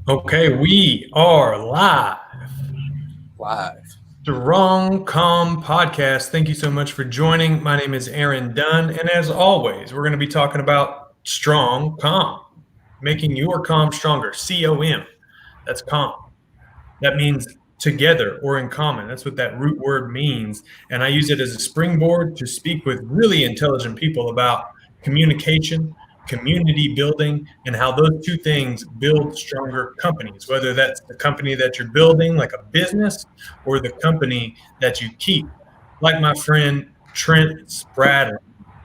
Okay, we are live. Live. Strong Calm Podcast. Thank you so much for joining. My name is Aaron Dunn, and as always, we're going to be talking about strong calm, making your calm stronger. COM. That's calm. That means together or in common. That's what that root word means. And I use it as a springboard to speak with really intelligent people about communication, community building, and how those two things build stronger companies, whether that's the company that you're building, like a business, or the company that you keep. Like my friend Trent Spradlin.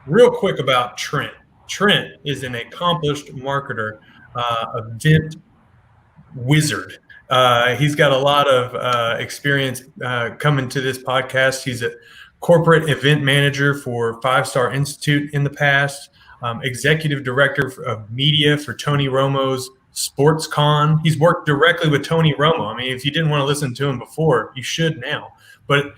Real quick about Trent. Trent is an accomplished marketer, event wizard. He's got a lot of experience coming to this podcast. He's a corporate event manager for Five Star Institute in the past, executive director of media for Tony Romo's Sports Con. He's worked directly with Tony Romo. I mean, if you didn't want to listen to him before, you should now. But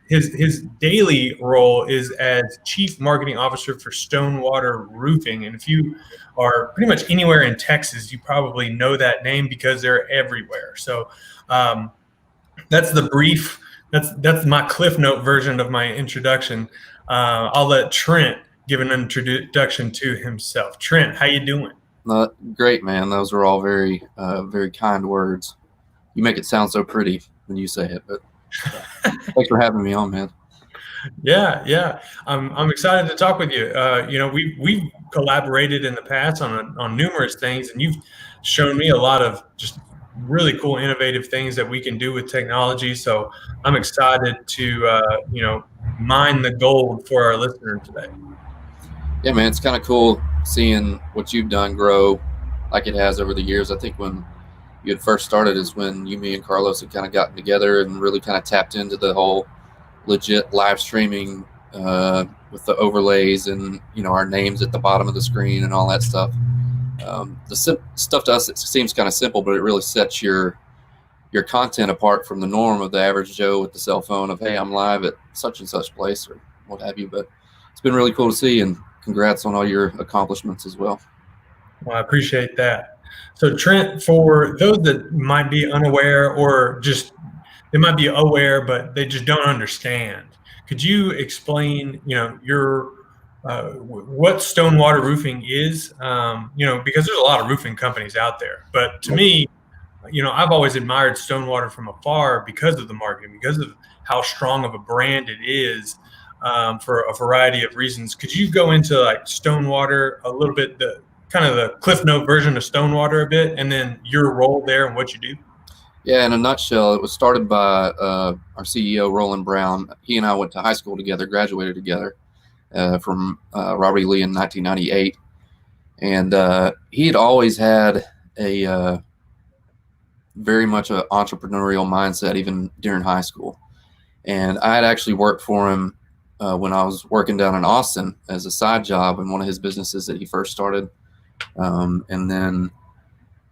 his daily role is as chief marketing officer for Stonewater Roofing. And if you are pretty much anywhere in Texas, you probably know that name because they're everywhere. So that's the brief. That's my Cliff Note version of my introduction. I'll let Trent give an introduction to himself. Trent, how you doing? Great, man. Those were all very kind words. You make it sound so pretty when you say it, but thanks for having me on, man. Yeah. I'm excited to talk with you. We've collaborated in the past on numerous things, and you've shown me a lot of just really cool, innovative things that we can do with technology. So I'm excited to mine the gold for our listener today. Yeah, man, it's kind of cool seeing what you've done grow like it has over the years. I think when you had first started is when you, me, and Carlos had kind of gotten together and really kind of tapped into the whole legit live streaming with the overlays and our names at the bottom of the screen and all that stuff. The stuff to us, it seems kind of simple, but it really sets your content apart from the norm of the average Joe with the cell phone of, hey, I'm live at such and such place or what have you. But it's been really cool to see, and congrats on all your accomplishments as well. Well, I appreciate that. So Trent, for those that might be unaware or just they might be aware, but they just don't understand. Could you explain, what Stonewater Roofing is? Because there's a lot of roofing companies out there. But to me, I've always admired Stonewater from afar because of the marketing, because of how strong of a brand it is for a variety of reasons. Could you go into like Stonewater a little bit, the kind of the Cliff Note version of Stonewater a bit, and then your role there and what you do? Yeah, in a nutshell, it was started by our CEO, Roland Brown. He and I went to high school together, graduated together from Robert E. Lee in 1998. And he had always had a very much an entrepreneurial mindset, even during high school. And I had actually worked for him when I was working down in Austin as a side job in one of his businesses that he first started. And then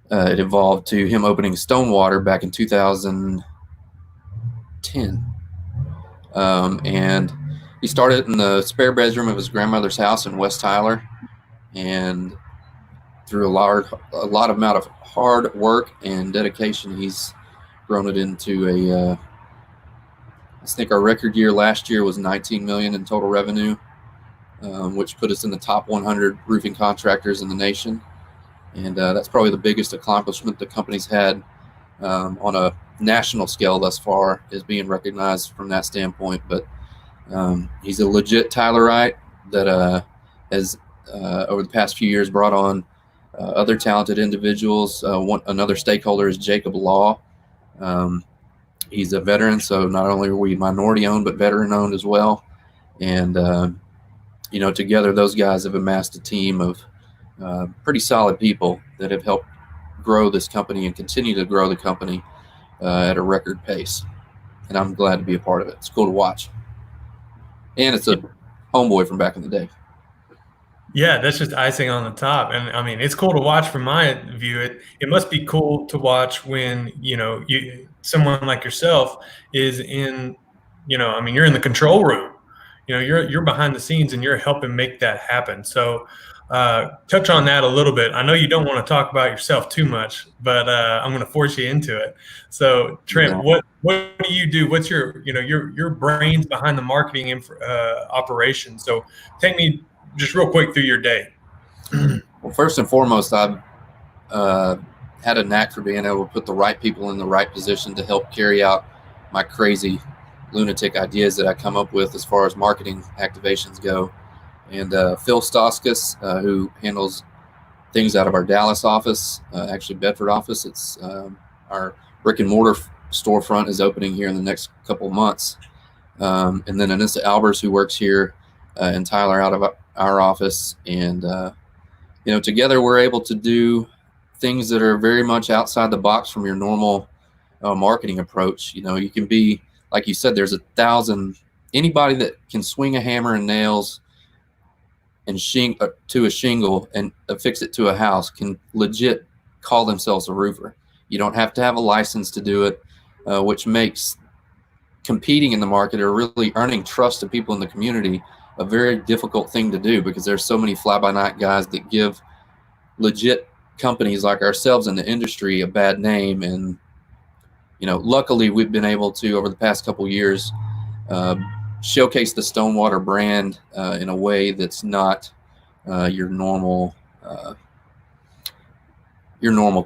it evolved to him opening Stonewater back in 2010. And he started in the spare bedroom of his grandmother's house in West Tyler. And through a lot amount of hard work and dedication, he's grown it into I think our record year last year was $19 million in total revenue, which put us in the top 100 roofing contractors in the nation. And that's probably the biggest accomplishment the company's had on a national scale thus far, is being recognized from that standpoint. But he's a legit Tylerite that has, over the past few years, brought on other talented individuals. Another stakeholder is Jacob Law. He's a veteran, so not only are we minority-owned, but veteran-owned as well. And, together those guys have amassed a team of pretty solid people that have helped grow this company and continue to grow the company at a record pace. And I'm glad to be a part of it. It's cool to watch. And it's a homeboy from back in the day. Yeah, that's just icing on the top. And I mean, it's cool to watch from my view. It must be cool to watch when, someone like yourself is in, you're in the control room. You're behind the scenes and you're helping make that happen. So touch on that a little bit. I know you don't want to talk about yourself too much, but I'm going to force you into it. So, Trent, what do you do? What's your brains behind the marketing operation? So, take me just real quick through your day. Well, first and foremost, I've had a knack for being able to put the right people in the right position to help carry out my crazy lunatic ideas that I come up with as far as marketing activations go. And Phil Stoskus, who handles things out of our Dallas office, actually Bedford office. It's our brick and mortar storefront is opening here in the next couple of months. And then Anissa Albers, who works here in Tyler out of our office. And, together we're able to do things that are very much outside the box from your normal marketing approach. You can be, like you said, there's 1,000, anybody that can swing a hammer and nails and to a shingle and affix it to a house can legit call themselves a roofer. You don't have to have a license to do it, which makes competing in the market or really earning trust of people in the community a very difficult thing to do, because there's so many fly-by-night guys that give legit companies like ourselves in the industry a bad name. And luckily we've been able to, over the past couple of years, showcase the Stonewater brand in a way that's not your normal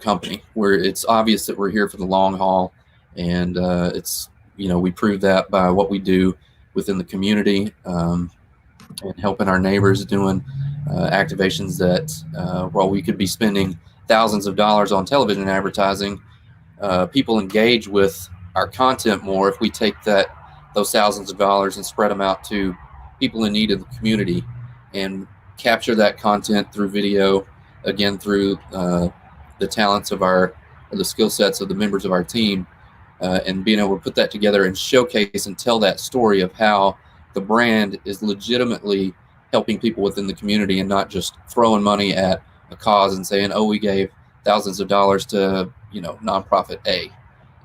company, where it's obvious that we're here for the long haul. And it's we prove that by what we do within the community, and helping our neighbors, doing activations that while we could be spending thousands of dollars on television advertising, people engage with our content more if we take those thousands of dollars and spread them out to people in need of the community and capture that content through video, again, through the talents of the skill sets of the members of our team, and being able to put that together and showcase and tell that story of how the brand is legitimately helping people within the community and not just throwing money at a cause and saying, oh, we gave thousands of dollars to, nonprofit A.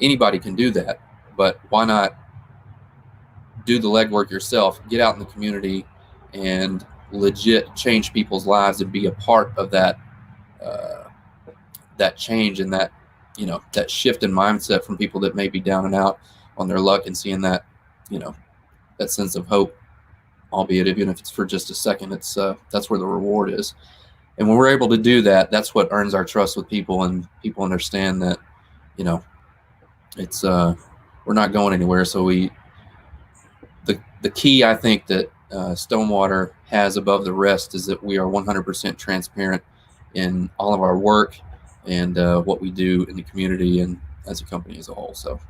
Anybody can do that, but why not do the legwork yourself, get out in the community and legit change people's lives and be a part of that change and that shift in mindset from people that may be down and out on their luck, and seeing that, that sense of hope, albeit even if it's for just a second. It's that's where the reward is. And when we're able to do that, that's what earns our trust with people, and people understand that, it's we're not going anywhere. So the key, I think, that Stonewater has above the rest is that we are 100% transparent in all of our work and what we do in the community and as a company as a whole. So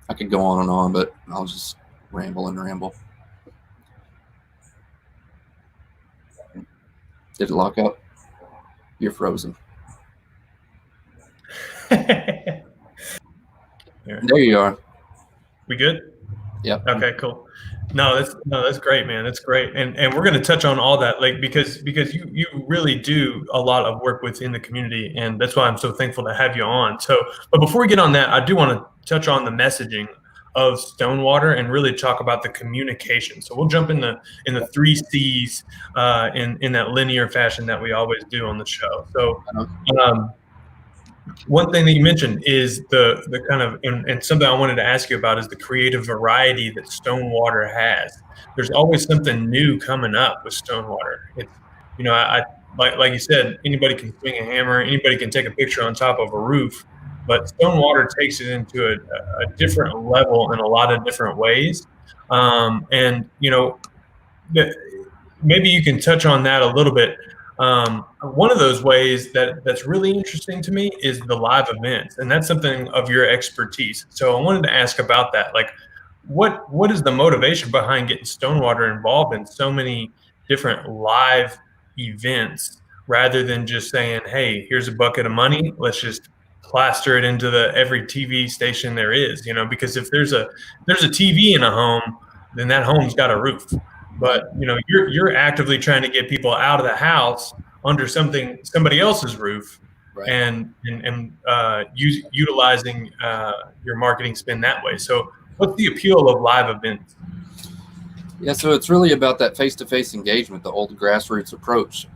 I could go on and on, but I'll just ramble and ramble. Did it lock up? You're frozen. There you are. We good? Yep. Okay, cool. No, that's great, man. That's great. And we're going to touch on all that, like, because you really do a lot of work within the community, and that's why I'm so thankful to have you on. So, but before we get on that, I do want to touch on the messaging of Stonewater and really talk about the communication. So we'll jump in the 3 C's in that linear fashion that we always do on the show. So one thing that you mentioned is the kind of, and something I wanted to ask you about is the creative variety that Stonewater has. There's always something new coming up with Stonewater. It's, I like you said, anybody can swing a hammer, anybody can take a picture on top of a roof, but Stonewater takes it into a different level in a lot of different ways. And maybe you can touch on that a little bit. One of those ways that's really interesting to me is the live events, and that's something of your expertise. So I wanted to ask about that. Like, what is the motivation behind getting Stonewater involved in so many different live events, rather than just saying, hey, here's a bucket of money, let's just plaster it into every TV station there is, because if there's a TV in a home, then that home's got a roof. But you're actively trying to get people out of the house under somebody else's roof, right, and utilizing your marketing spin that way. So what's the appeal of live events? Yeah, so it's really about that face-to-face engagement, the old grassroots approach.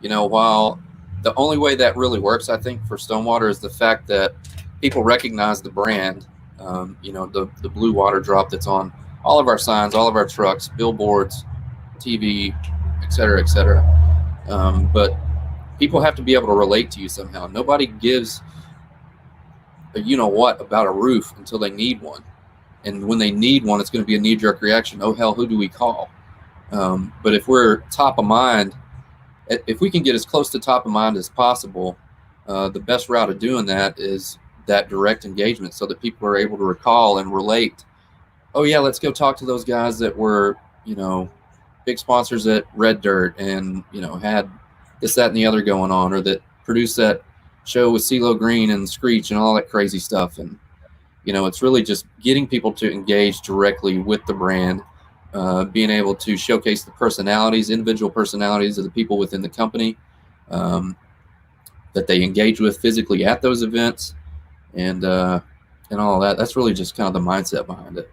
While the only way that really works, I think, for Stonewater is the fact that people recognize the brand. The blue water drop that's on all of our signs, all of our trucks, billboards, TV, et cetera, et cetera. But people have to be able to relate to you somehow. Nobody gives a what about a roof until they need one. And when they need one, it's going to be a knee-jerk reaction. Oh, hell, who do we call? But if we're top of mind, if we can get as close to top of mind as possible, the best route of doing that is that direct engagement so that people are able to recall and relate. Oh, yeah, let's go talk to those guys that were, big sponsors at Red Dirt and, had this, that, and the other going on, or that produced that show with CeeLo Green and Screech and all that crazy stuff. And, it's really just getting people to engage directly with the brand, being able to showcase the personalities, individual personalities of the people within the company that they engage with physically at those events, and all that. That's really just kind of the mindset behind it.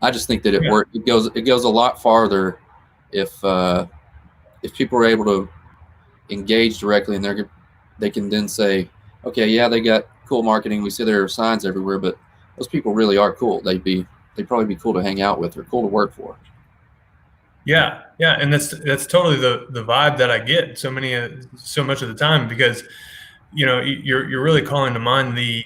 I just think that it works. It goes a lot farther if people are able to engage directly, and they can then say, okay, yeah, they got cool marketing. We see their signs everywhere, but those people really are cool. They'd probably be cool to hang out with or cool to work for. Yeah, and that's totally the vibe that I get so much of the time, because you're really calling to mind the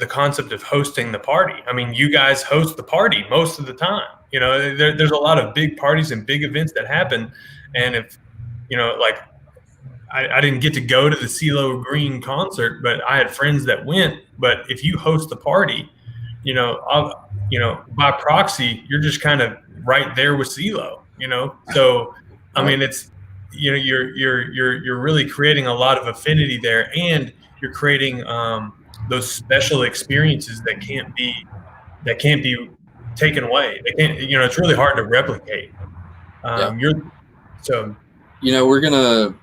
concept of hosting the party. I mean, you guys host the party most of the time. There's a lot of big parties and big events that happen, and if like I didn't get to go to the CeeLo Green concert, but I had friends that went. But if you host the party, by proxy, you're just kind of right there with CeeLo. So I mean, it's you're really creating a lot of affinity there, and you're creating those special experiences that can't be taken away. They can't. It's really hard to replicate. We're gonna.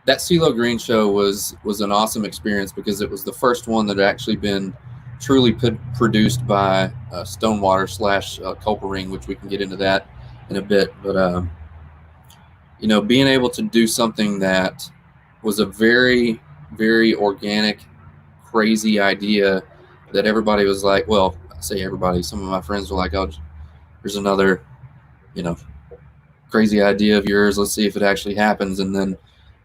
That CeeLo Green show was an awesome experience because it was the first one that had actually been truly produced by Stonewater / Culper Ring, which we can get into that in a bit. But being able to do something that was a very, very organic, crazy idea that everybody was like, well, I say everybody, some of my friends were like, oh, there's another, crazy idea of yours. Let's see if it actually happens. And then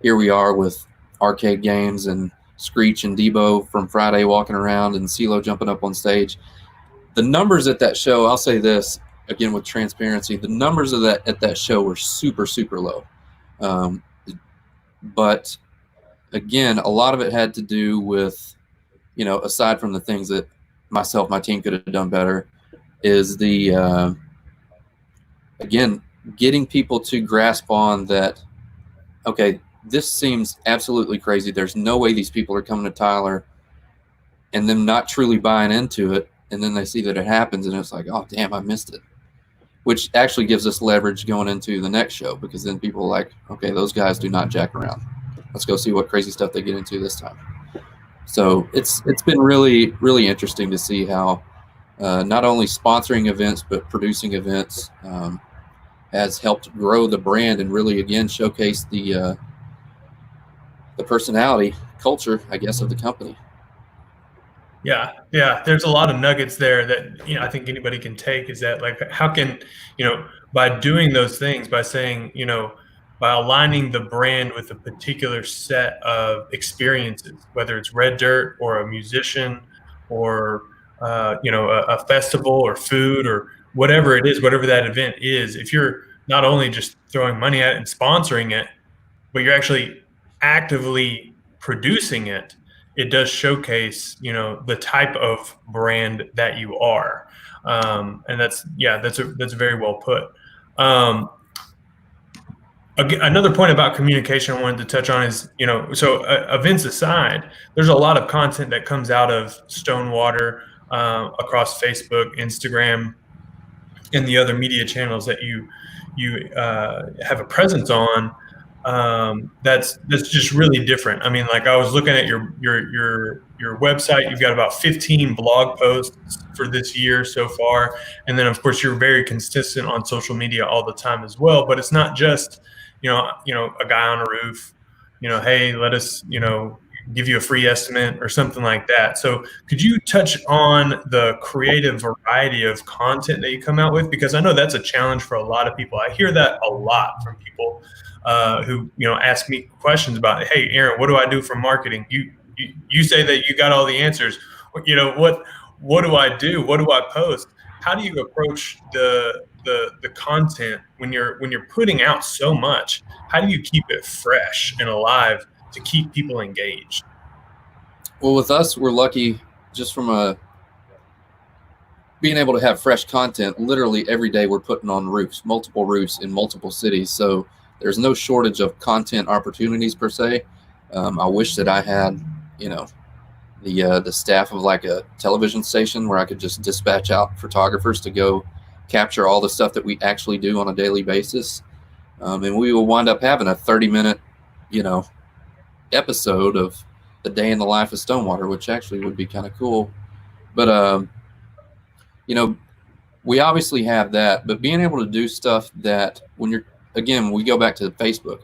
here we are with arcade games and Screech and Debo from Friday walking around and CeeLo jumping up on stage. The numbers at that show, I'll say this again with transparency, the numbers of at that show were super, super low. But again, a lot of it had to do with, aside from the things that my team could have done better, is the, again, getting people to grasp on that, okay, this seems absolutely crazy. There's no way these people are coming to Tyler, and them not truly buying into it. And then they see that it happens, and it's like, oh, damn, I missed it. Which actually gives us leverage going into the next show, because then people are like, okay, those guys do not jack around. Let's go see what crazy stuff they get into this time. So it's been really, really interesting to see how not only sponsoring events, but producing events has helped grow the brand and really, again, showcase the personality, culture, I guess, of the company. Yeah. There's a lot of nuggets there that I think anybody can take. Is that, like, how can by doing those things, by saying by aligning the brand with a particular set of experiences, whether it's Red Dirt or a musician or a festival or food or whatever it is, whatever that event is, if you're not only just throwing money at it and sponsoring it, but you're actually actively producing it, it does showcase, the type of brand that you are. And that's very well put. Another point about communication I wanted to touch on is, so events aside, there's a lot of content that comes out of Stonewater across Facebook, Instagram, and the other media channels that you have a presence on. That's just really different. I mean, like I was looking at your website. You've got about 15 blog posts for this year so far, and then of course you're very consistent on social media all the time as well. But it's not just a guy on a roof. Hey, let us give you a free estimate or something like that. So could you touch on the creative variety of content that you come out with? Because I know that's a challenge for a lot of people. I hear that a lot from people who ask me questions about, hey, Aaron, what do I do for marketing? You say that you got all the answers. What do I do? What do I post? How do you approach the content when you're putting out so much? How do you keep it fresh and alive to keep people engaged? Well, with us, we're lucky just from being able to have fresh content. Literally every day we're putting on roofs, multiple roofs in multiple cities. So there's no shortage of content opportunities per se. I wish that I had, the staff of like a television station where I could just dispatch out photographers to go capture all the stuff that we actually do on a daily basis. And we will wind up having a 30-minute, episode of the day in the life of Stonewater, which actually would be kind of cool. But, we obviously have that, but being able to do stuff that again, we go back to Facebook.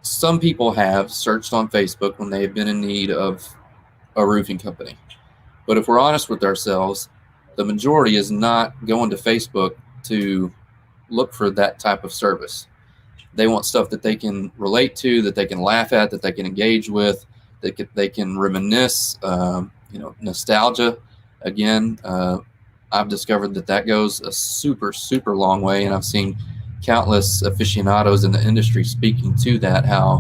Some people have searched on Facebook when they have been in need of a roofing company. But if we're honest with ourselves, the majority is not going to Facebook to look for that type of service. They want stuff that they can relate to, that they can laugh at, that they can engage with, that they can reminisce, nostalgia. Again, I've discovered that goes a super, super long way, and I've seen countless aficionados in the industry speaking to that, how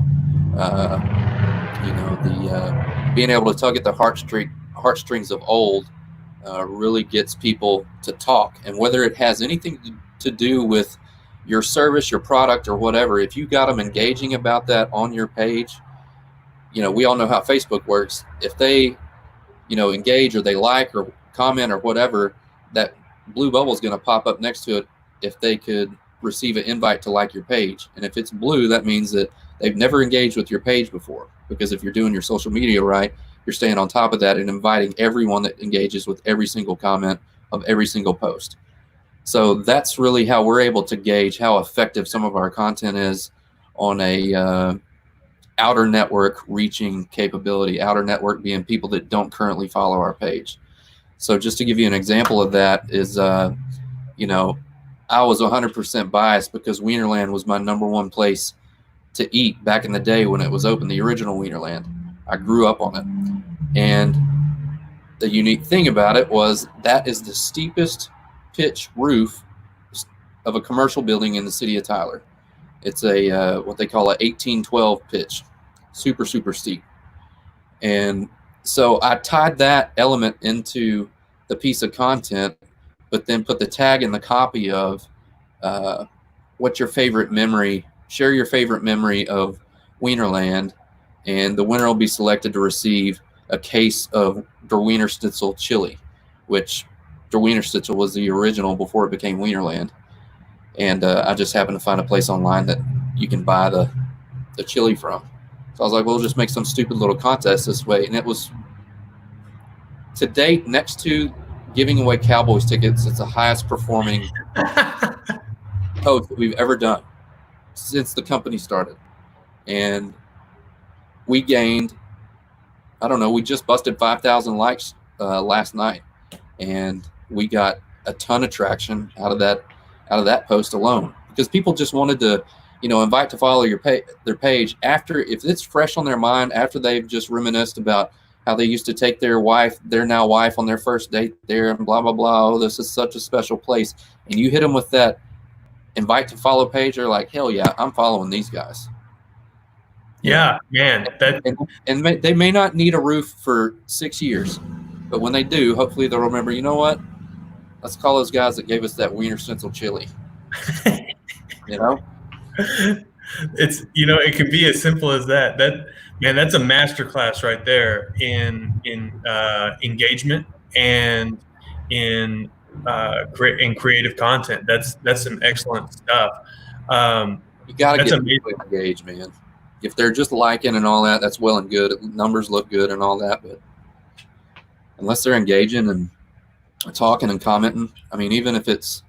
being able to tug at the heartstrings of old really gets people to talk. And whether it has anything to do with your service, your product, or whatever, if you got them engaging about that on your page, we all know how Facebook works. If they engage, or they like or comment or whatever, that blue bubble is going to pop up next to it if they could receive an invite to like your page. And if it's blue, that means that they've never engaged with your page before, because if you're doing your social media right, you're staying on top of that and inviting everyone that engages with every single comment of every single post. So that's really how we're able to gauge how effective some of our content is on a outer network reaching capability. Outer network being people that don't currently follow our page. So just to give you an example of that is, I was 100% biased because Wienerland was my number one place to eat back in the day when it was open, the original Wienerland. I grew up on it. And the unique thing about it was that is the steepest pitch roof of a commercial building in the city of Tyler. It's a what they call a 1812 pitch, super, super steep. And so I tied that element into the piece of content, but then put the tag in the copy of what's your favorite memory, share your favorite memory of Wienerland, and the winner will be selected to receive a case of Der Wiener Schnitzel chili, which Der Wiener Schnitzel was the original before it became Wienerland. And I just happened to find a place online that you can buy the chili from. So I was like, well, we'll just make some stupid little contest this way. And it was, to date, next to giving away Cowboys tickets, it's the highest performing post that we've ever done since the company started. And we gained, we just busted 5,000 likes last night. And we got a ton of traction out of that post alone, because people just wanted to, invite to follow their page after, if it's fresh on their mind, after they've just reminisced about how they used to take their now wife on their first date there and blah, blah, blah. Oh, this is such a special place. And you hit them with that invite to follow page, they're like, hell yeah, I'm following these guys. Yeah, man. And they may not need a roof for 6 years, but when they do, hopefully they'll remember, you know what? Let's call those guys that gave us that Wiener Schnitzel chili. It's it can be as simple as that. That's a masterclass right there in engagement and in creative content. That's some excellent stuff. You got to That's get amazing. people engaged, man. If they're just liking and all that, that's well and good. Numbers look good and all that, but unless they're engaging and talking and commenting, I mean, even if it's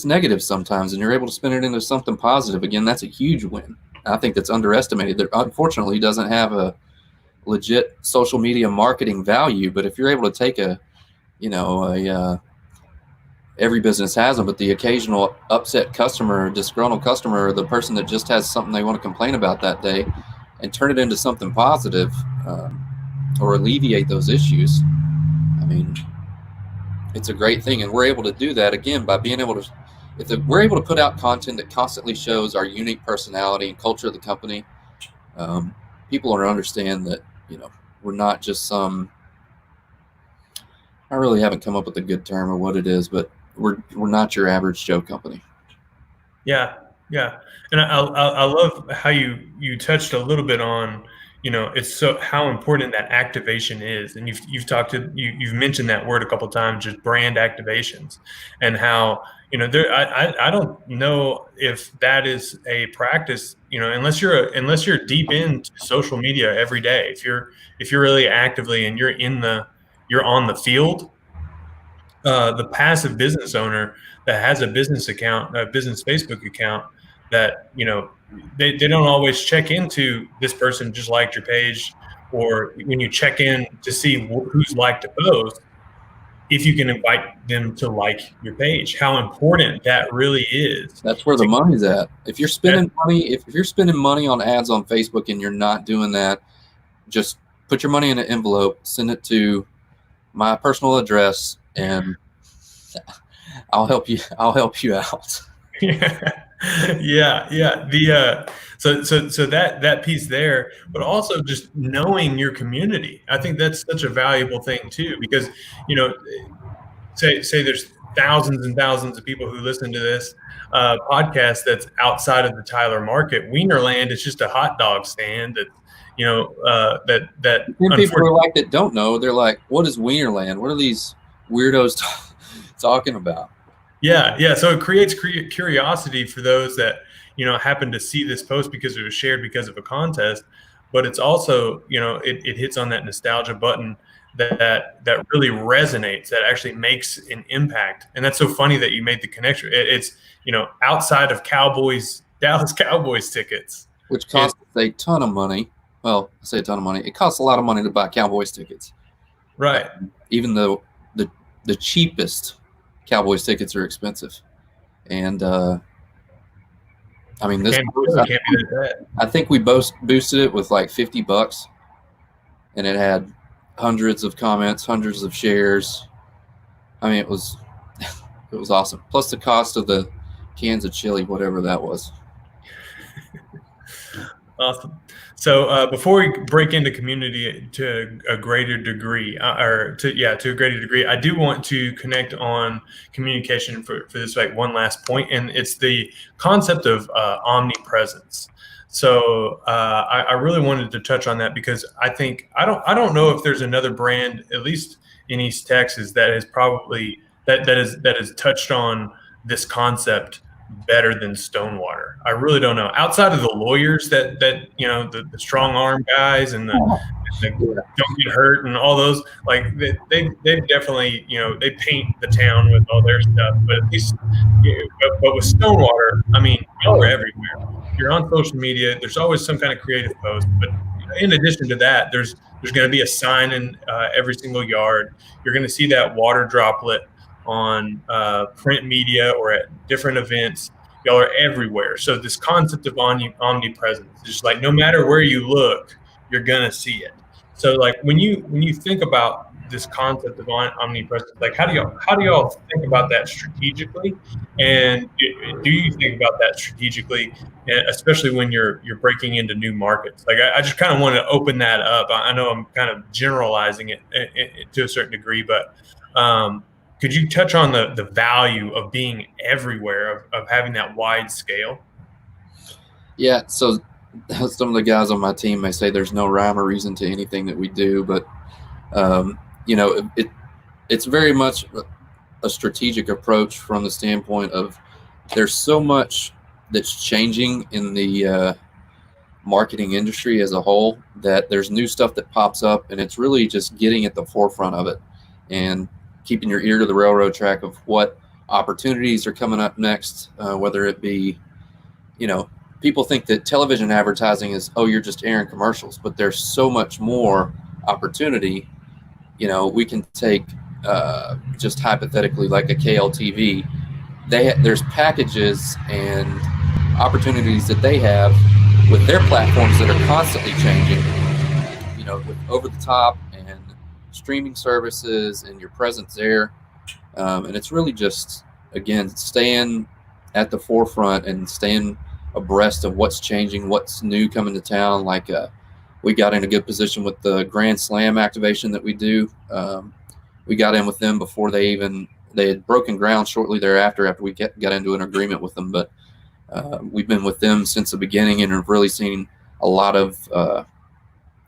negative sometimes, and you're able to spin it into something positive, again, that's a huge win. I think that's underestimated. There, unfortunately, doesn't have a legit social media marketing value. But if you're able to take every business has them, but the occasional upset customer, disgruntled customer, or the person that just has something they want to complain about that day, and turn it into something positive, or alleviate those issues, I mean, it's a great thing. And we're able to do that again by being able to, we're able to put out content that constantly shows our unique personality and culture of the company. People will understand that, we're not just some, I really haven't come up with a good term of what it is, but we're not your average Joe company. Yeah, yeah, and I love how you touched a little bit on, it's so how important that activation is, and you've mentioned that word a couple of times, just brand activations, and how there I don't know if that is a practice, unless you're deep into social media every day. If you're really actively and you're on the field, the passive business owner that has a business account, a business Facebook account, that they don't always check into this person just liked your page, or when you check in to see who's liked a post, if you can invite them to like your page, how important that really is. That's where the money's at. If you're spending money, if you're spending money on ads on Facebook and you're not doing that, just put your money in an envelope, send it to my personal address, and I'll help you out. Yeah. So that piece there, but also just knowing your community. I think that's such a valuable thing too, because say there's thousands and thousands of people who listen to this podcast that's outside of the Tyler market. Wienerland is just a hot dog stand that that Then people are like that don't know. They're like, "What is Wienerland? What are these weirdos talking about?" Yeah. So it creates curiosity for those that happen to see this post because it was shared because of a contest, but it's also it hits on that nostalgia button that really resonates, that actually makes an impact. And that's so funny that you made the connection. It's outside of Dallas Cowboys tickets, which costs a ton of money. Well, I say a ton of money. It costs a lot of money to buy Cowboys tickets, right? Even though the cheapest Cowboys tickets are expensive, and I mean this. Can't be that bad. I think we boosted it with like $50, and it had hundreds of comments, hundreds of shares. I mean, it was awesome. Plus the cost of the cans of chili, whatever that was. Awesome. So before we break into community to a greater degree, to a greater degree, I do want to connect on communication for this one last point, and it's the concept of omnipresence. So I really wanted to touch on that because I think I don't know if there's another brand, at least in East Texas, that has probably that has touched on this concept better than Stonewater. I really don't know. Outside of the lawyers that the strong arm guys and the don't get hurt and all those, like they definitely they paint the town with all their stuff. But at least, but with Stonewater, I mean, y'all are everywhere. You're on social media. There's always some kind of creative post. But in addition to that, there's going to be a sign in every single yard. You're going to see that water droplet on print media or at different events. Y'all are everywhere. So this concept of omnipresence is just like, no matter where you look, you're gonna see it. So like when you think about this concept of omnipresence, like how do y'all think about that strategically? And do you think about that strategically, especially when you're breaking into new markets? Like I just kind of want to open that up. I know I'm kind of generalizing it to a certain degree, but could you touch on the value of being everywhere, of having that wide scale? Yeah, so some of the guys on my team may say there's no rhyme or reason to anything that we do, but it's very much a strategic approach from the standpoint of there's so much that's changing in the marketing industry as a whole that there's new stuff that pops up, and it's really just getting at the forefront of it and keeping your ear to the railroad track of what opportunities are coming up next, whether it be, people think that television advertising is, oh, you're just airing commercials, but there's so much more opportunity. We can take just hypothetically like a KLTV. There's packages and opportunities that they have with their platforms that are constantly changing, with over the top and streaming services and your presence there. And it's really just, again, staying at the forefront and staying abreast of what's changing, what's new coming to town. Like we got in a good position with the Grand Slam activation that we do. We got in with them before they had broken ground shortly thereafter after we got into an agreement with them. But we've been with them since the beginning and have really seen a lot of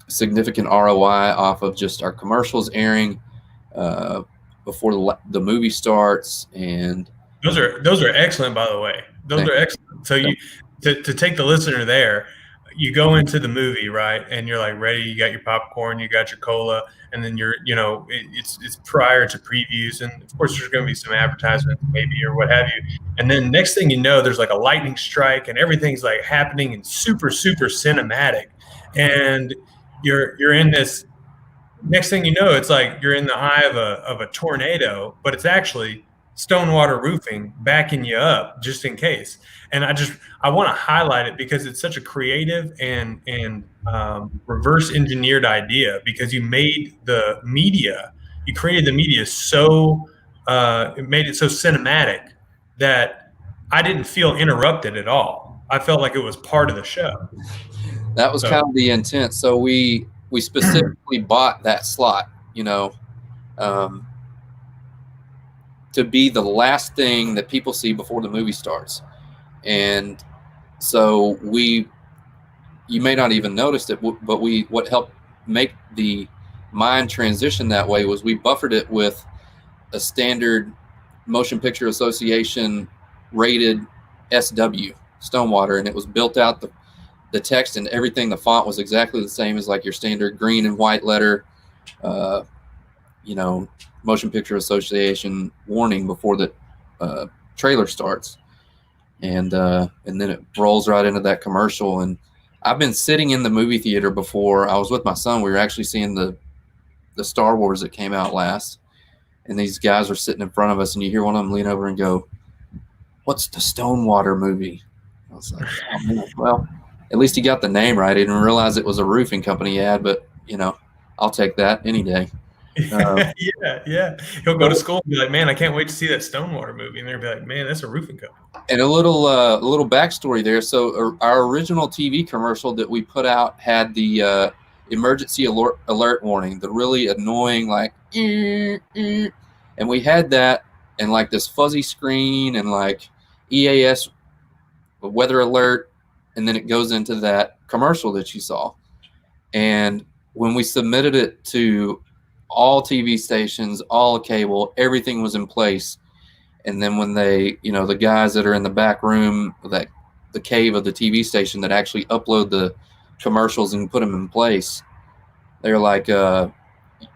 significant ROI off of just our commercials airing before the movie starts. And those are excellent, by the way. Those are excellent. So you to take the listener there, you go into the movie, right, and you're like ready. You got your popcorn, you got your cola, and then it's prior to previews, and of course there's going to be some advertisements maybe or what have you. And then next thing you know, there's like a lightning strike, and everything's like happening and super cinematic, and you're in this. Next thing you know, it's like you're in the eye of a tornado, but it's actually Stonewater Roofing backing you up just in case. And I want to highlight it because it's such a creative and reverse engineered idea, because you created the media so it made it so cinematic that I didn't feel interrupted at all. I felt like it was part of the show. That was kind of the intent. So we specifically bought that slot, to be the last thing that people see before the movie starts. And so you may not even notice it, but what helped make the mind transition that way was we buffered it with a standard Motion Picture Association rated SW Stonewater, and it was built out the text and everything. The font was exactly the same as like your standard green and white letter, Motion Picture Association warning before the trailer starts. And then it rolls right into that commercial. And I've been sitting in the movie theater before. I was with my son. We were actually seeing the Star Wars that came out last. And these guys were sitting in front of us, and you hear one of them lean over and go, "What's the Stonewater movie?" I was like, "Oh, man. Well, at least he got the name right. I didn't realize it was a roofing company ad, but, I'll take that any day." Yeah. He'll go to school and be like, "Man, I can't wait to see that Stonewater movie." And they'll be like, "Man, that's a roofing company." And a little backstory there. So our original TV commercial that we put out had the emergency alert warning, the really annoying and we had that and like this fuzzy screen and like EAS weather alert, and then it goes into that commercial that you saw. And when we submitted it to all TV stations, all cable, everything was in place. And then when they, the guys that are in the back room, the cave of the TV station that actually upload the commercials and put them in place, they're like, y'all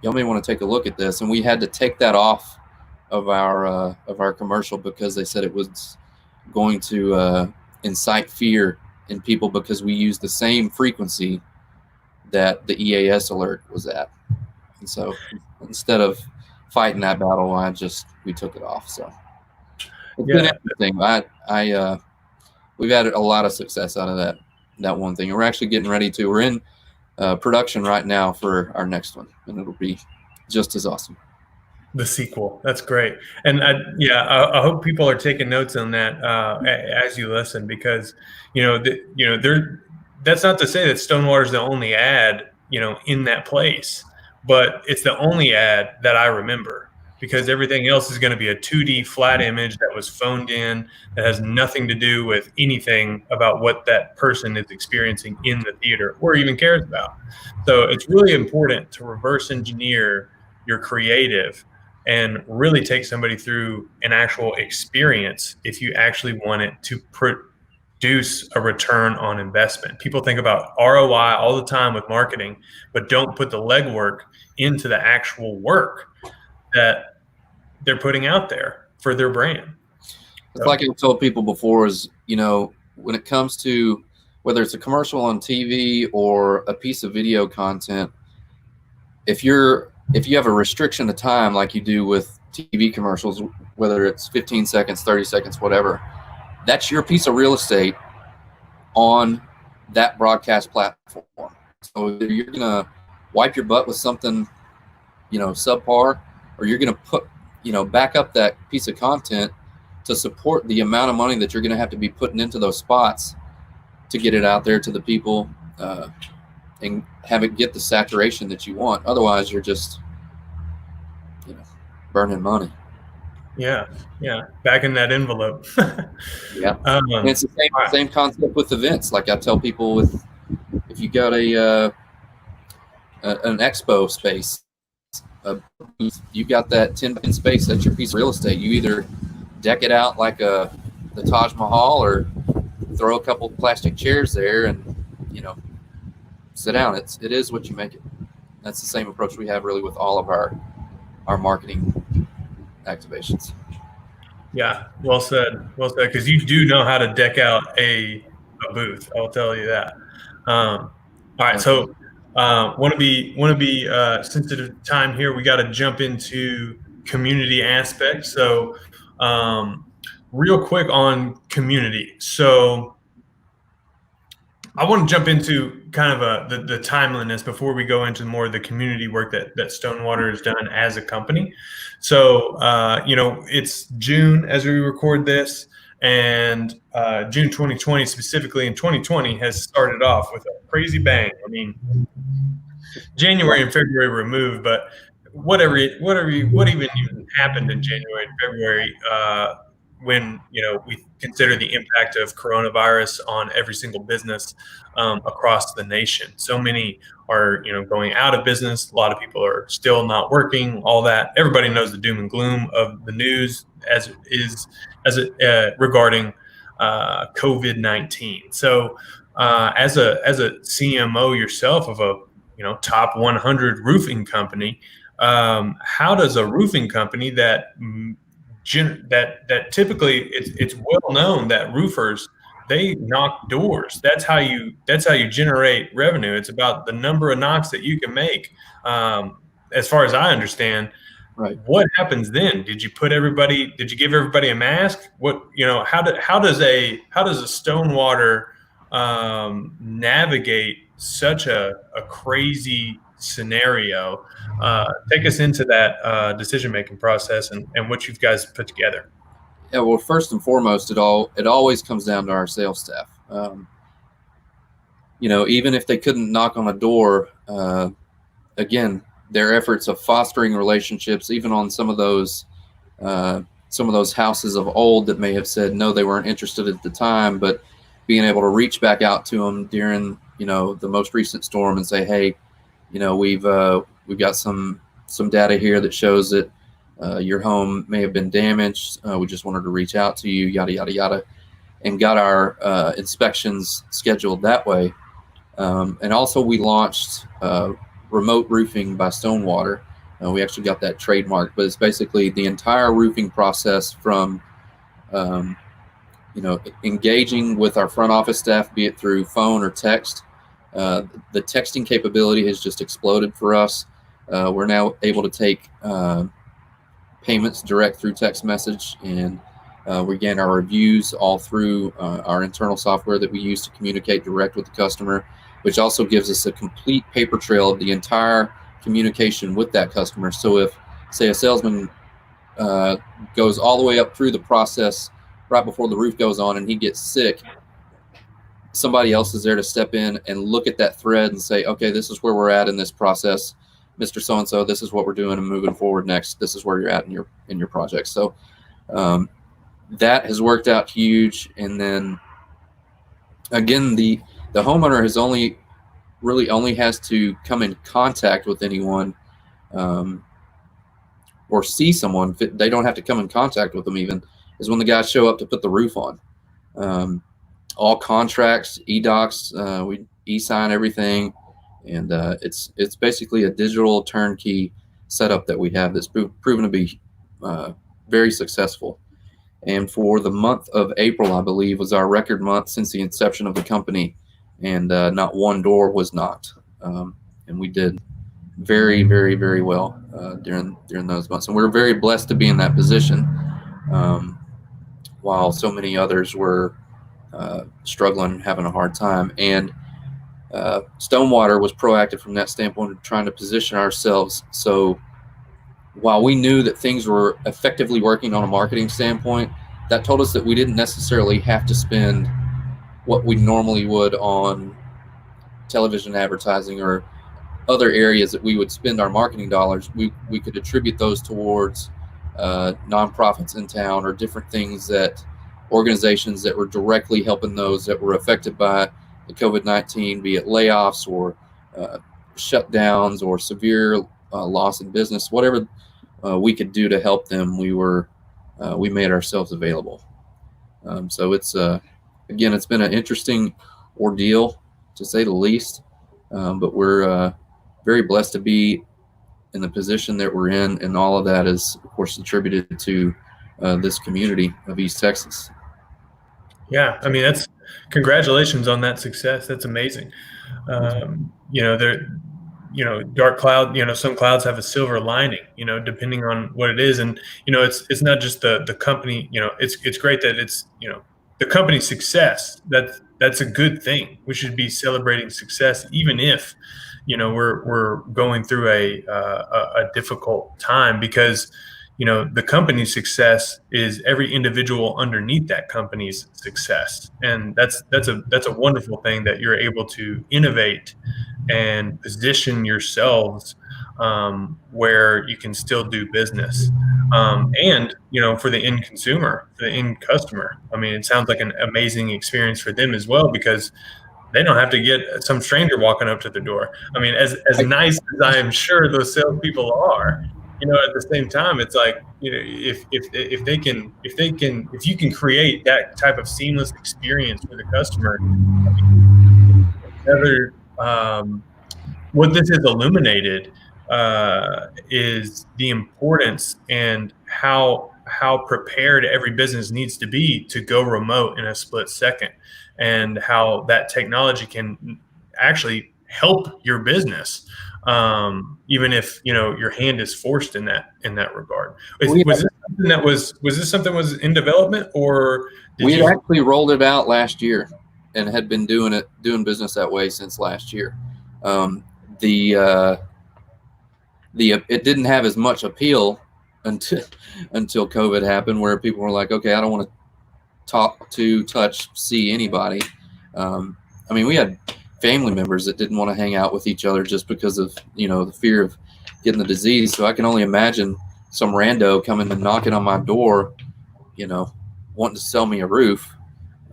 may want to take a look at this. And we had to take that off of our commercial because they said it was going to incite fear in people because we used the same frequency that the EAS alert was at. And so instead of fighting that battle, we took it off. So it's been interesting. We've had a lot of success out of that one thing. We're actually getting ready to. We're in production right now for our next one, and it'll be just as awesome. The sequel. That's great. And I hope people are taking notes on that as you listen, because that's not to say that Stonewater is the only ad in that place, but it's the only ad that I remember, because everything else is going to be a 2D flat image that was phoned in, that has nothing to do with anything about what that person is experiencing in the theater or even cares about. So it's really important to reverse engineer your creative and really take somebody through an actual experience if you actually want it to produce a return on investment. People think about ROI all the time with marketing, but don't put the legwork into the actual work that they're putting out there for their brand. It's like I've told people before is, when it comes to whether it's a commercial on TV or a piece of video content, if you have a restriction of time like you do with TV commercials, whether it's 15 seconds, 30 seconds, whatever, that's your piece of real estate on that broadcast platform. So either you're going to wipe your butt with something, subpar, or you're going to put, back up that piece of content to support the amount of money that you're going to have to be putting into those spots to get it out there to the people and have it get the saturation that you want. Otherwise, you're just, burning money. Yeah. Back in that envelope. Yeah. And it's the same concept with events. Like I tell people, if you got an expo space, you got that 10 space, that's your piece of real estate. You either deck it out like the Taj Mahal, or throw a couple plastic chairs there and sit down. It is what you make it. That's the same approach we have really with all of our marketing activations. Yeah, well said. Because you do know how to deck out a booth. I'll tell you that. All right, so want to be sensitive to time here. We got to jump into community aspects. So, real quick on community. So, I want to jump into kind of the timeliness before we go into more of the community work that Stonewater has done as a company. So, it's June as we record this, and June 2020 specifically, in 2020 has started off with a crazy bang. I mean, January and February removed, but what even happened in January and February when we consider the impact of coronavirus on every single business across the nation. So many are going out of business. A lot of people are still not working. All that, everybody knows the doom and gloom of the news regarding COVID-19. So as a CMO yourself of a top 100 roofing company, how does a roofing company that typically it's well known that roofers, they knock doors. That's how you generate revenue. It's about the number of knocks that you can make. As far as I understand, right. What happens then? Did you give everybody a mask? How does a Stonewater navigate such a crazy scenario? Take us into that decision-making process and what you guys put together. Yeah, well, first and foremost, it always comes down to our sales staff. Even if they couldn't knock on a door, again, their efforts of fostering relationships, even on some of those houses of old that may have said no, they weren't interested at the time, but being able to reach back out to them during the most recent storm and say, hey, we've got some data here that shows that your home may have been damaged. We just wanted to reach out to you, yada, yada, yada, and got our inspections scheduled that way. And also we launched Remote Roofing by Stonewater. We actually got that trademark, but it's basically the entire roofing process from, engaging with our front office staff, be it through phone or text. The texting capability has just exploded for us. We're now able to take payments direct through text message, and we gain our reviews all through our internal software that we use to communicate direct with the customer, which also gives us a complete paper trail of the entire communication with that customer. So if, say, a salesman goes all the way up through the process right before the roof goes on and he gets sick, somebody else is there to step in and look at that thread and say, okay, this is where we're at in this process. Mr. So-and-so, this is what we're doing and moving forward next. This is where you're at in your project. So that has worked out huge. And then again, the homeowner only has to come in contact with anyone or see someone. They don't have to come in contact with them even, is when the guys show up to put the roof on. All contracts, e-docs, we e-sign everything. And it's basically a digital turnkey setup that we have that's proven to be very successful. And for the month of April, I believe, was our record month since the inception of the company, and not one door was knocked. And we did very, very, very well during those months. And we're very blessed to be in that position, while so many others were struggling, having a hard time. And Stonewater was proactive from that standpoint of trying to position ourselves. So while we knew that things were effectively working on a marketing standpoint, that told us that we didn't necessarily have to spend what we normally would on television advertising or other areas that we would spend our marketing dollars. We could attribute those towards nonprofits in town or different things, that organizations that were directly helping those that were affected by the COVID-19, be it layoffs or shutdowns or severe loss in business, whatever we could do to help them, we made ourselves available. So it's again, it's been an interesting ordeal, to say the least, but we're very blessed to be in the position that we're in, and all of that is, of course, attributed to this community of East Texas. Yeah, I mean, congratulations on that success. That's amazing. Dark cloud, some clouds have a silver lining, depending on what it is. And, it's not just the company, it's great that it's, the company's success. That's a good thing. We should be celebrating success, even if, we're going through a difficult time, because, the company's success is every individual underneath that company's success. And that's a wonderful thing, that you're able to innovate and position yourselves where you can still do business. And, for the end consumer, for the end customer, I mean, it sounds like an amazing experience for them as well, because they don't have to get some stranger walking up to the door. I mean, as nice as I am sure those salespeople are, at the same time, it's like, if you can create that type of seamless experience for the customer, what this has illuminated is the importance and how prepared every business needs to be to go remote in a split second, and how that technology can actually help your business, even if your hand is forced in that regard. Was this something that was in development, or we actually rolled it out last year and had been doing business that way since last year. It didn't have as much appeal until COVID happened, where people were like, okay, I don't want to touch, see anybody. I mean, we had family members that didn't want to hang out with each other just because of, the fear of getting the disease. So I can only imagine some rando coming and knocking on my door, wanting to sell me a roof.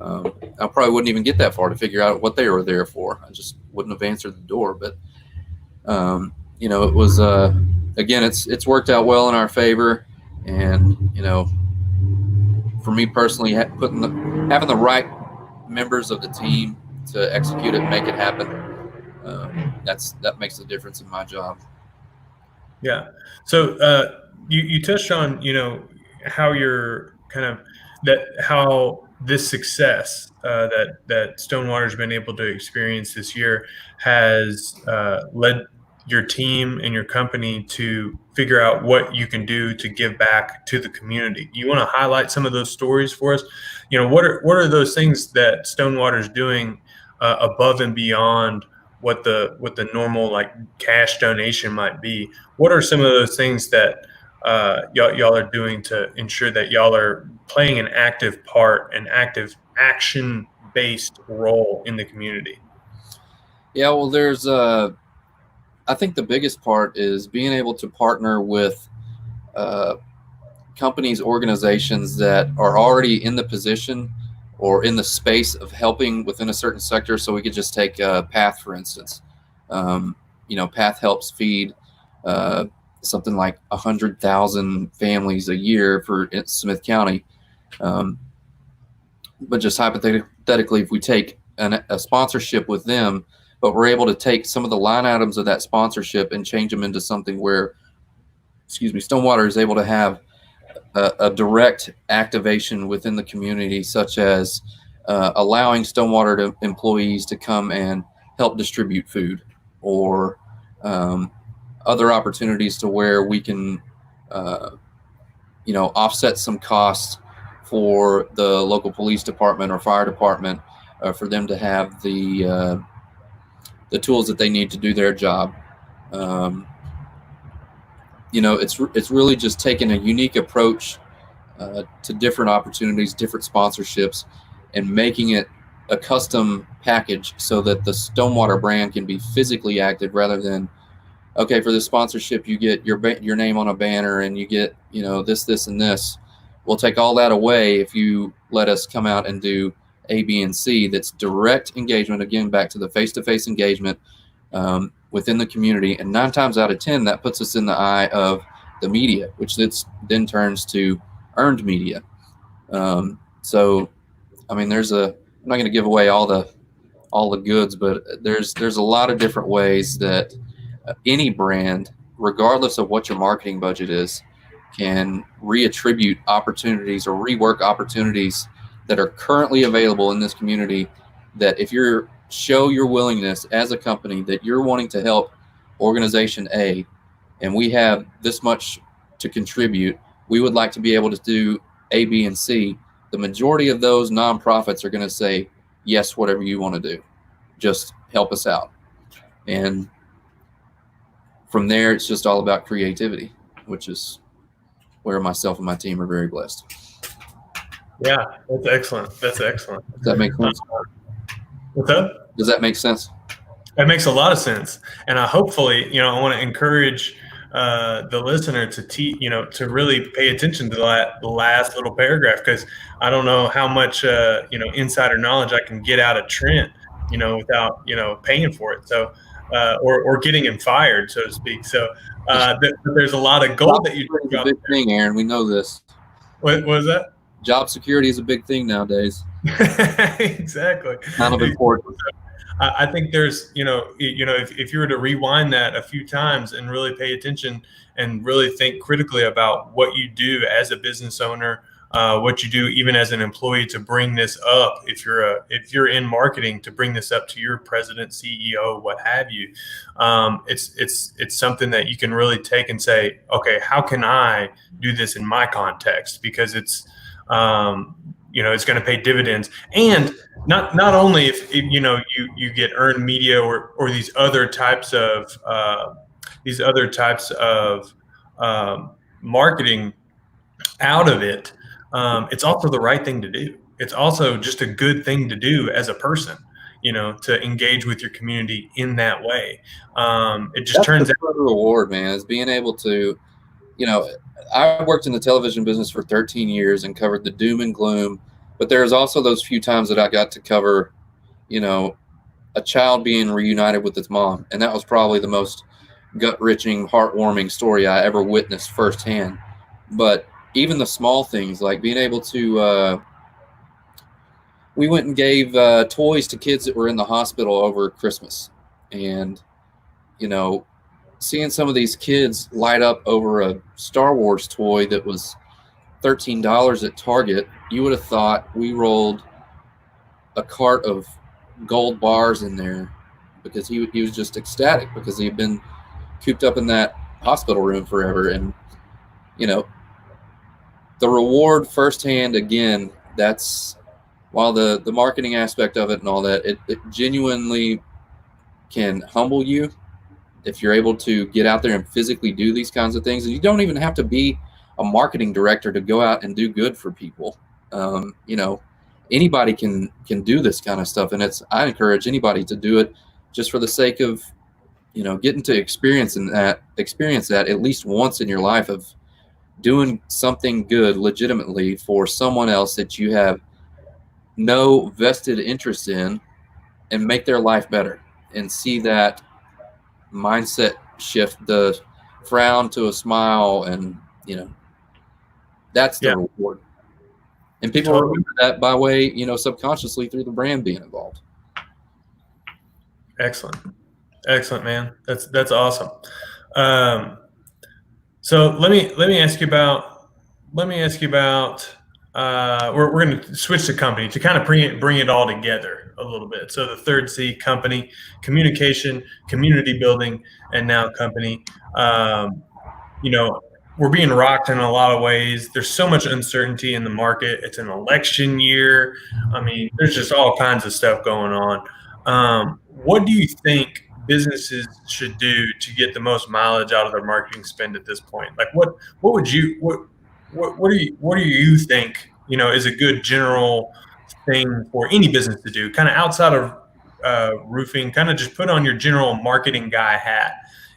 I probably wouldn't even get that far to figure out what they were there for. I just wouldn't have answered the door. But, it was, again, it's worked out well in our favor. And, for me personally, having the right members of the team to execute it and make it happen, that makes a difference in my job. Yeah. So you touched on, how you're kind of how this success that Stonewater's been able to experience this year has led your team and your company to figure out what you can do to give back to the community. You want to highlight some of those stories for us? What are those things that Stonewater's doing above and beyond what the normal, like, cash donation might be? What are some of those things that y'all are doing to ensure that y'all are playing an active part, an active action-based role in the community? Yeah, well, there's I think the biggest part is being able to partner with companies, organizations that are already in the position or in the space of helping within a certain sector. So we could just take PATH, for instance. PATH helps feed something like 100,000 families a year for Smith County. But just hypothetically, if we take a sponsorship with them, but we're able to take some of the line items of that sponsorship and change them into something where, Stonewater is able to have a direct activation within the community, such as allowing Stonewater employees to come and help distribute food, or other opportunities to where we can, offset some costs for the local police department or fire department, for them to have the tools that they need to do their job. It's really just taking a unique approach to different opportunities, different sponsorships, and making it a custom package so that the Stonewater brand can be physically active, rather than, okay, for this sponsorship, you get your name on a banner and you get, this, and this. We'll take all that away if you let us come out and do A, B, and C. That's direct engagement, again, back to the face-to-face engagement within the community. And 9 times out of 10, that puts us in the eye of the media, which then turns to earned media. So, I mean, I'm not going to give away all the goods, but there's a lot of different ways that any brand, regardless of what your marketing budget is, can reattribute opportunities or rework opportunities that are currently available in this community. That if you show your willingness as a company that you're wanting to help organization A, and we have this much to contribute, we would like to be able to do A, B, and C. The majority of those nonprofits are going to say, yes, whatever you want to do, just help us out. And from there, it's just all about creativity, which is where myself and my team are very blessed. Yeah, that's excellent. Does that make sense? What's up? Does that make sense? That makes a lot of sense. And hopefully, I want to encourage the listener to really pay attention to the last little paragraph, because I don't know how much, insider knowledge I can get out of Trent, without, paying for it. So, or getting him fired, so to speak. So there's a lot of gold that you do. It's a big thing, Aaron. We know this. What was that? Job security is a big thing nowadays. Exactly. Kind of important. I think there's, if you were to rewind that a few times and really pay attention and really think critically about what you do as a business owner, what you do even as an employee to bring this up, if you're in marketing, to bring this up to your president, CEO, what have you, it's something that you can really take and say, okay, how can I do this in my context? Because it's it's going to pay dividends. And not only if you get earned media or these other types of marketing out of it, it's also the right thing to do. It's also just a good thing to do as a person, to engage with your community in that way. It just turns out the reward, man, is being able to, I worked in the television business for 13 years and covered the doom and gloom, but there's also those few times that I got to cover, a child being reunited with its mom. And that was probably the most gut-wrenching, heartwarming story I ever witnessed firsthand. But even the small things, like being able to, we went and gave toys to kids that were in the hospital over Christmas. And, seeing some of these kids light up over a Star Wars toy that was $13 at Target, you would have thought we rolled a cart of gold bars in there, because he was just ecstatic, because he had been cooped up in that hospital room forever. And, the reward firsthand, again, that's, while the marketing aspect of it and all that, it genuinely can humble you if you're able to get out there and physically do these kinds of things. And you don't even have to be a marketing director to go out and do good for people. Anybody can do this kind of stuff. And I encourage anybody to do it just for the sake of, getting to experience that at least once in your life, of doing something good legitimately for someone else that you have no vested interest in, and make their life better, and see that mindset shift frown to a smile, and that's the reward. And people remember that by way, subconsciously through the brand being involved. Excellent, man. That's awesome. So let me ask you about. We're going to switch the company to kind of bring it all together a little bit. So the third C, company, communication, community building, and now company. We're being rocked in a lot of ways. There's so much uncertainty in the market. It's an election year. I mean, there's just all kinds of stuff going on. What do you think businesses should do to get the most mileage out of their marketing spend at this point? Like, what do you think is a good general thing for any business to do, kind of outside of roofing? Kind of just put on your general marketing guy hat,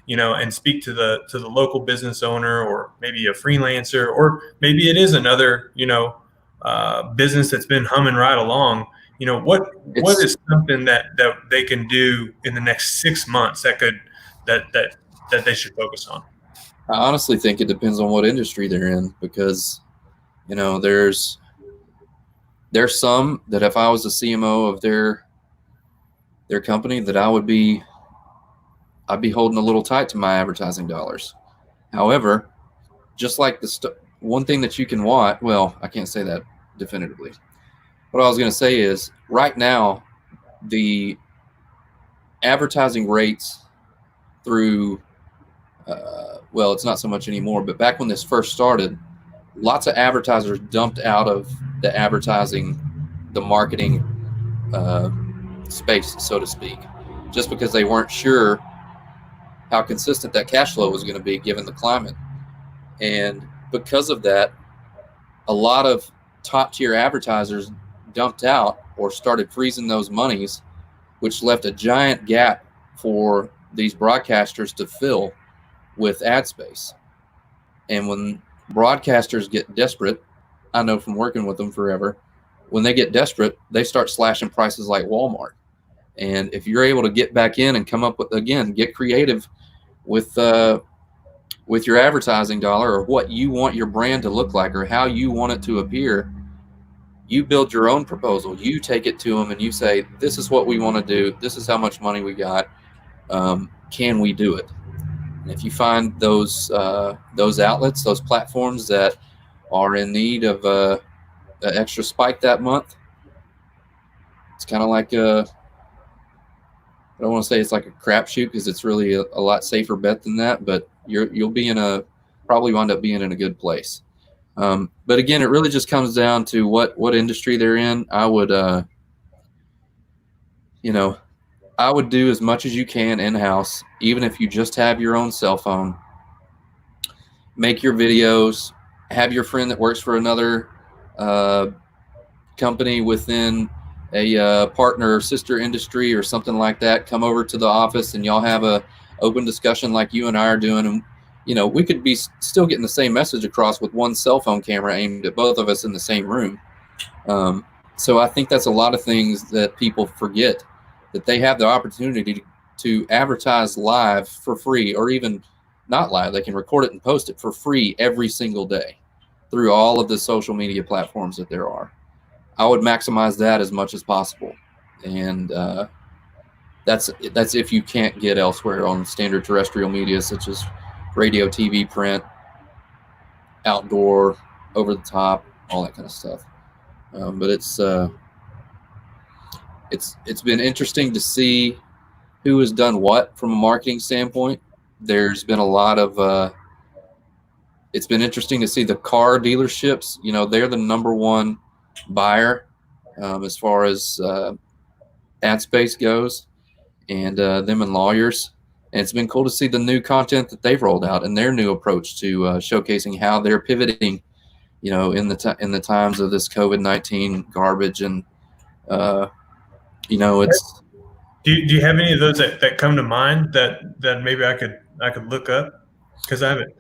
and speak to the local business owner, or maybe a freelancer, or maybe it is another business that's been humming right along. What is something that they can do in the next 6 months that they should focus on? I honestly think it depends on what industry they're in, because there's some that if I was the CMO of their company, that I'd be holding a little tight to my advertising dollars. However, just like one thing that you can watch, well, I can't say that definitively. What I was going to say is, right now, the advertising rates through, well, it's not so much anymore, but back when this first started, lots of advertisers dumped out of the marketing space, so to speak, just because they weren't sure how consistent that cash flow was going to be given the climate. And because of that, a lot of top tier advertisers dumped out or started freezing those monies, which left a giant gap for these broadcasters to fill with ad space. And when broadcasters get desperate, I know from working with them forever, when they get desperate, they start slashing prices like Walmart. And if you're able to get back in and come up with, again, get creative with your advertising dollar, or what you want your brand to look like, or how you want it to appear, you build your own proposal. You take it to them and you say, this is what we want to do. This is how much money we got. Can we do it? And if you find those outlets, those platforms that are in need of an extra spike that month, it's kind of like I don't want to say it's like a crapshoot, because it's really a lot safer bet than that. But you'll probably wind up being in a good place. But again, it really just comes down to what industry they're in. I would do as much as you can in-house, even if you just have your own cell phone. Make your videos. Have your friend that works for another company within a partner or sister industry or something like that come over to the office, and y'all have a open discussion like you and I are doing. And we could be still getting the same message across with one cell phone camera aimed at both of us in the same room. So I think that's a lot of things that people forget, that they have the opportunity to advertise live for free, or even not live. They can record it and post it for free every single day through all of the social media platforms that there are. I would maximize that as much as possible. And that's if you can't get elsewhere on standard terrestrial media, such as radio, TV, print, outdoor, over the top, all that kind of stuff. But it's been interesting to see who has done what from a marketing standpoint. There's been a lot of it's been interesting to see the car dealerships. They're the number one buyer as far as ad space goes, and them and lawyers. And it's been cool to see the new content that they've rolled out and their new approach to showcasing how they're pivoting, in the times of this COVID-19 garbage. And it's. Do you have any of those that come to mind that maybe I could look up? Because I haven't.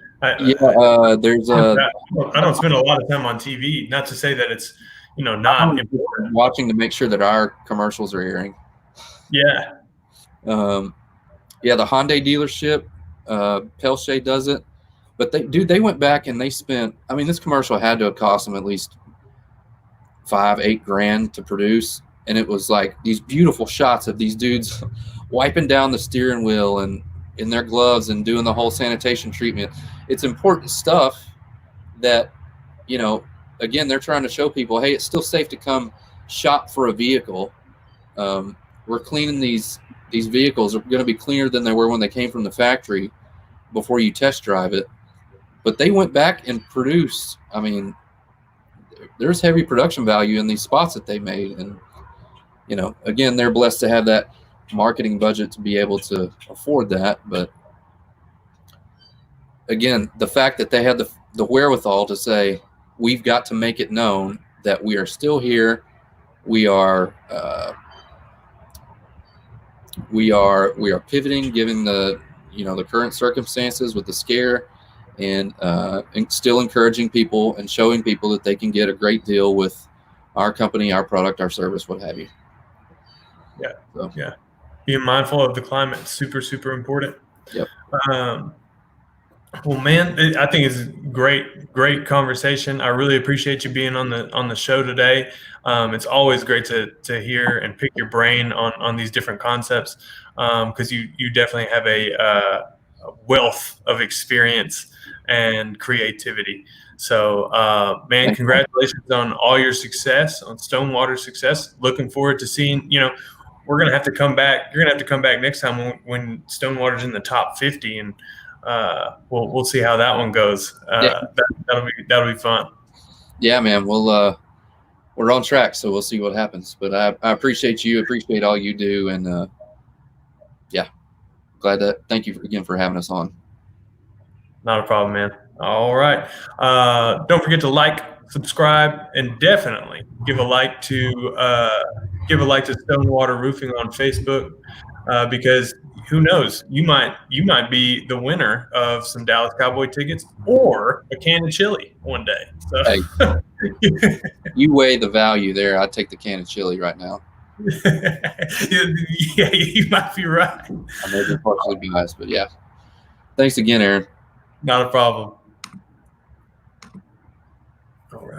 There's I don't spend a lot of time on TV. Not to say that it's not important. Watching to make sure that our commercials are airing. Yeah. The Hyundai dealership, Pelche does it. But they went back and they spent. I mean, this commercial had to have cost them at least $5-8 grand to produce, and it was like these beautiful shots of these dudes wiping down the steering wheel and in their gloves and doing the whole sanitation treatment. It's important stuff that, again, they're trying to show people, hey, it's still safe to come shop for a vehicle. We're cleaning these vehicles are going to be cleaner than they were when they came from the factory before you test drive it. But they went back and produced. I mean, there's heavy production value in these spots that they made. And, again, they're blessed to have that marketing budget to be able to afford that. But again, the fact that they had the wherewithal to say, we've got to make it known that we are still here. We are pivoting given the current circumstances with the scare, and still encouraging people and showing people that they can get a great deal with our company, our product, our service, what have you. Yeah. So. Yeah. Being mindful of the climate is super, super important. Yep. Well, man, I think it's great conversation. I really appreciate you being on the show today. It's always great to hear and pick your brain on these different concepts, because you definitely have a wealth of experience and creativity. So, man, congratulations on all your success, on Stonewater success. Looking forward to seeing, we're going to have to come back. You're going to have to come back next time when Stonewater's in the top 50, and we'll see how that one goes. That'll be fun. Yeah, man. We're on track, so we'll see what happens. But I appreciate you, appreciate all you do, and thank you again for having us on. Not a problem, man. All right. Don't forget to like, subscribe, and definitely give a like to Stonewater Roofing on Facebook, because who knows, you might be the winner of some Dallas Cowboy tickets or a can of chili one day. So. Hey, you weigh the value there. I'd take the can of chili right now. Yeah, you might be right. I may be partially biased, but yeah. Thanks again, Aaron. Not a problem.